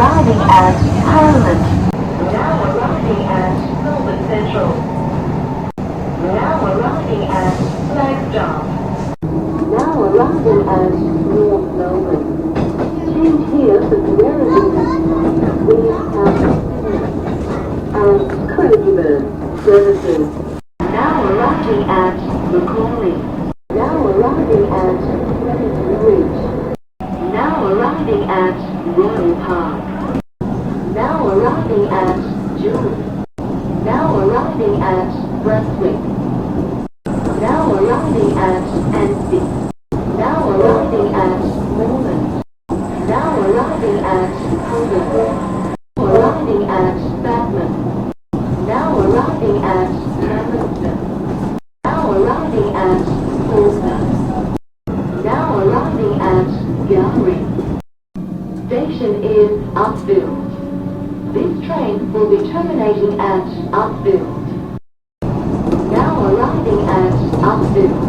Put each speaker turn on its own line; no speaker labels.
arriving at Parliament. Now arriving at Melbourne Central. Now arriving at Flagstaff. Now arriving at North Melbourne. Change here for carriages. We have and carriages services. Now arriving at Macquarie. Now arriving at Ridge. Now arriving at Royal Park. Now arriving at June. Now arriving at Brunswick. Now arriving at Anstey. Now arriving at Melbourne. Now arriving at Melbourne. Arriving at Batman. Now arriving at Hamilton. Now arriving at Portsmouth. Now arriving at Gallery. Station is Upfield. This train will be terminating at Upfield. Now arriving at Upfield.